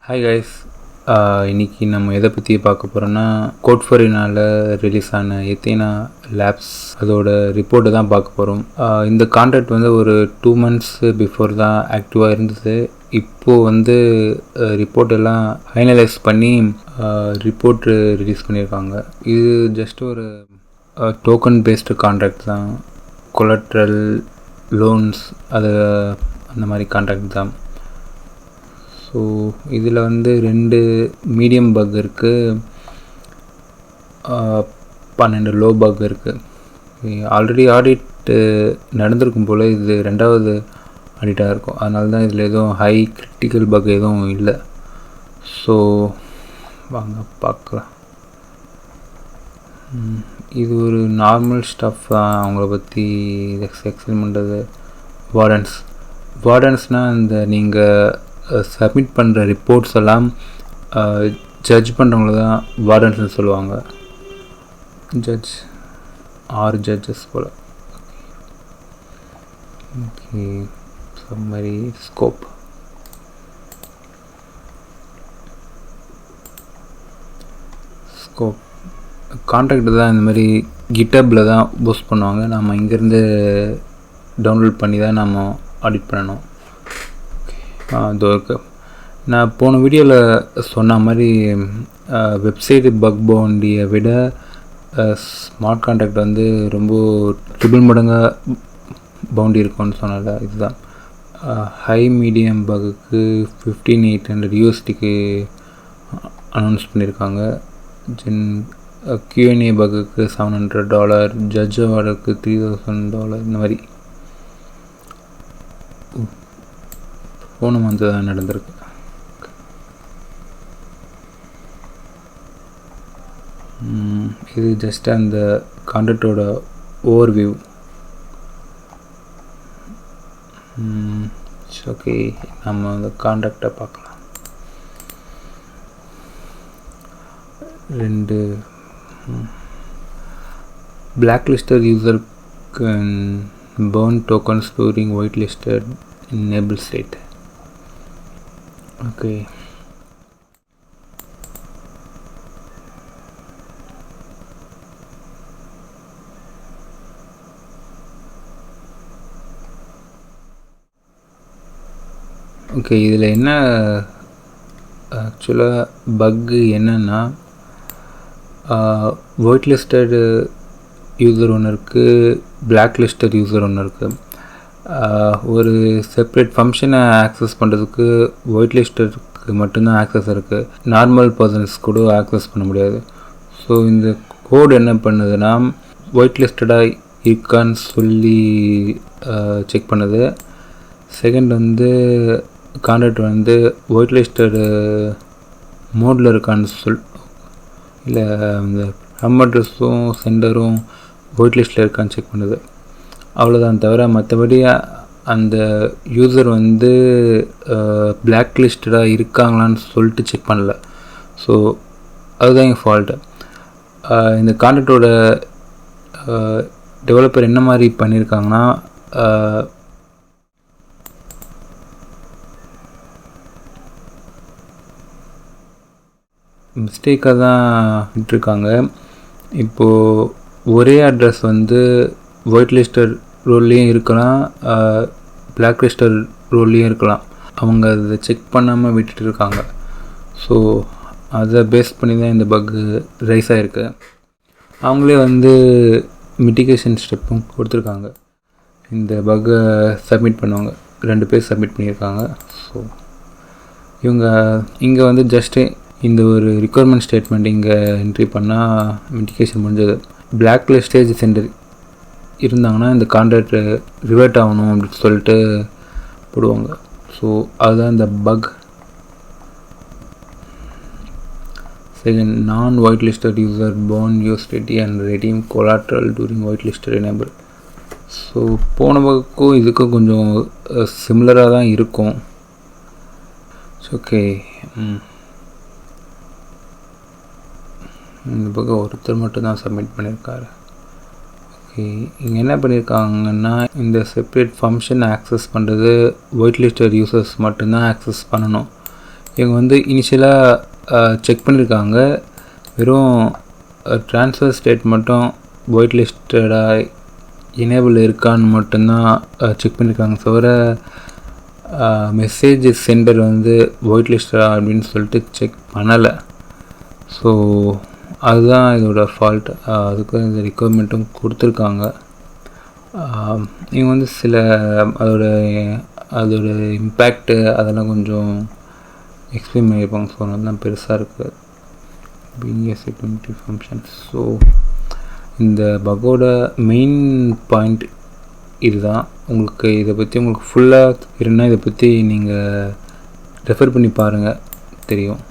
Hi guys, இன்றைக்கி நம்ம எதை பற்றி பார்க்க போகிறோன்னா கோட்ஃபரினால் ரிலீஸ் ஆன எத்தேனா லேப்ஸ் அதோட ரிப்போர்ட்டை தான் பார்க்க போகிறோம். இந்த கான்ட்ராக்ட் வந்து ஒரு 2 months பிஃபோர் தான் ஆக்டிவாக இருந்தது. இப்போது ரிப்போர்ட் எல்லாம் ஃபைனலைஸ் பண்ணி ரிப்போர்ட் ரிலீஸ் பண்ணியிருக்காங்க. இது ஜஸ்ட் ஒரு டோக்கன் பேஸ்டு கான்ட்ராக்ட் தான். கொலட்ரல் லோன்ஸ் அந்த மாதிரி கான்ட்ராக்ட் தான். ஸோ இதில் 2 மீடியம் பக் இருக்குது, 12 லோ பக் இருக்குது. ஆல்ரெடி ஆடிட் நடந்திருக்கும் போல் இது 2வது ஆடிட்டாக இருக்கும். அதனால தான் இதில் எதுவும் ஹை கிரிட்டிக்கல் பக் எதுவும் இல்லை. ஸோ வாங்க பார்க்கலாம். இது ஒரு நார்மல் ஸ்டஃப் தான். அவங்கள பற்றி எக்ஸ்பிளைன் பண்ணுறது வார்டன்ஸ்னால் நீங்கள் சப்மிட் பண்ணுற ரிப்போர்ட்ஸ் எல்லாம் ஜட்ஜ் பண்ணுறவங்கள தான் வார்டன்ஸ்னு சொல்லுவாங்க. ஜட்ஜஸ் போல். Okay, summary scope. கான்ட்ராக்ட் தான் இந்த மாதிரி கிட்டப்பில் தான் போஸ்ட் பண்ணுவாங்க. நம்ம இங்கேருந்து டவுன்லோட் பண்ணி தான் நம்ம ஆடிட் பண்ணணும். அது இருக்கு. நான் போன வீடியோவில் சொன்ன மாதிரி வெப்சைட்டு பக் பவுண்டியை விட ஸ்மார்ட் கான்ட்ராக்ட் ரொம்ப ட்ரிபிள் மடங்காக பவுண்டி இருக்கும்னு சொன்னல. இதுதான் ஹை மீடியம் பக்குக்கு $15,800 USDக்கு அனௌன்ஸ் பண்ணியிருக்காங்க. Q&A பக்குக்கு $700, ஜட்ஜ் அவார்டுக்கு $3,000 இந்த மாதிரி போன மந்த் தான் நடந்திருக்கு. இது ஜஸ்ட் அந்த கான்ட்ராக்டோட ஓவர்வியூ. ஓகே, நம்ம அந்த கான்ட்ராக்டை பார்க்கலாம். 2 blacklisted user can burn tokens during whitelisted enable state. Okay, இதில் என்ன ஆக்சுவலாக பக்கு என்னென்னா, ஒயிட் லிஸ்டட் யூசர் ஒன்று இருக்குது, பிளாக் லிஸ்டட் யூசர் ஒன்று இருக்குது. ஒரு செப்ரேட் ஃபங்க்ஷனை ஆக்சஸ் பண்ணுறதுக்கு ஒயிட் லிஸ்டருக்கு மட்டும்தான் ஆக்சஸ் இருக்குது. நார்மல் பர்சன்ஸ் கூட ஆக்சஸ் பண்ண முடியாது. ஸோ இந்த கோட் என்ன பண்ணுதுன்னா, ஒயிட் லிஸ்டடாக இருக்கான்னு சொல்லி செக் பண்ணுது. செகண்ட் கான்ட்ராக்ட் ஒயிட் லிஸ்டடு மோடில் இருக்கான்னு இல்லை அந்த ஹம் அட்ரஸும் சென்டரும் ஒயிட் லிஸ்ட்டில் இருக்கான்னு செக் பண்ணுது. அவ்வளோதான். தவிர மற்றபடி அந்த யூசர் பிளாக் லிஸ்டடாக இருக்காங்களான்னு சொல்லிட்டு செக் பண்ணல. ஸோ அதுதான் எங்கள் ஃபால்ட்டு. இந்த கான்ட்ராக்டோட டெவலப்பர் என்ன மாதிரி பண்ணியிருக்காங்கன்னா, மிஸ்டேக்காக தான் விட்டுருக்காங்க. இப்போது ஒரே அட்ரஸ் ஒயிட் லிஸ்டட் ரோல்லையும் இருக்கலாம், பிளாக் லிஸ்டட் ரோல்லையும் இருக்கலாம். அவங்க அதை செக் பண்ணாமல் விட்டுட்டு இருக்காங்க. ஸோ அதை பேஸ் பண்ணி தான் இந்த பக்கு ரைஸ் ஆகிருக்கு. அவங்களே மிட்டிகேஷன் ஸ்டெப்பும் கொடுத்துருக்காங்க. இந்த பக்கை சப்மிட் பண்ணுவாங்க. 2 பேர் சப்மிட் பண்ணியிருக்காங்க. ஸோ இவங்க இங்கே ஜஸ்ட்டு இந்த ஒரு ரிக்குவயர்மெண்ட் ஸ்டேட்மெண்ட் இங்கே என்ட்ரி பண்ணால் மிட்டிகேஷன் முடிஞ்சது. பிளாக் லிஸ்டேஜ் சென்டர் இருந்தாங்கன்னா இந்த கான்ட்ராக்ட் ரிவர்ட் ஆகணும் அப்படின்னு சொல்லிட்டு போடுவாங்க. ஸோ அதுதான் இந்த பக். செகண்ட், நான் white listed user born USDT and redeem collateral during white listed enable. So போன பக்கம் இதுக்கும் கொஞ்சம் சிமிலராக தான் இருக்கும். ஓகே, இந்த பக்கம் ஒருத்தர் மட்டும்தான் சப்மிட் பண்ணியிருக்காரு. ஓகே, இங்கே என்ன பண்ணியிருக்காங்கன்னா, இந்த செப்ரேட் ஃபங்க்ஷன் ஆக்சஸ் பண்ணுறது ஒயிட் லிஸ்டட் யூசர்ஸ் மட்டும்தான் ஆக்சஸ் பண்ணணும். இவங்க வந்து இனிஷியலாக செக் பண்ணியிருக்காங்க. வெறும் ட்ரான்ஸ்ஃபர் ஸ்டேட் மட்டும் ஒயிட் லிஸ்டடாக எனேபிள் இருக்கான்னு மட்டும்தான் செக் பண்ணியிருக்காங்க. தவிர மெசேஜ் சென்டர் வந்து ஒயிட் லிஸ்டடா அப்படின்னு சொல்லிட்டு செக் பண்ணலை. ஸோ அதுதான் இதோட ஃபால்ட். அதுக்கு இந்த ரெக்குவயர்மெண்ட்டும் கொடுத்துருக்காங்க. இவங்க வந்து சில அதோட இம்பேக்ட்டு அதெல்லாம் கொஞ்சம் எக்ஸ்பிளைன் பண்ணியிருப்பாங்க. ஸோ அதெல்லாம் பெருசாக இருக்குது பிஎஸ்சி ஃபங்க்ஷன்ஸ். ஸோ இந்த பக்கோட மெயின் பாயிண்ட் இதுதான். உங்களுக்கு இதை பற்றி உங்களுக்கு ஃபுல்லாக இருந்தால் இதை பற்றி நீங்கள் ரெஃபர் பண்ணி பாருங்கள், தெரியும்.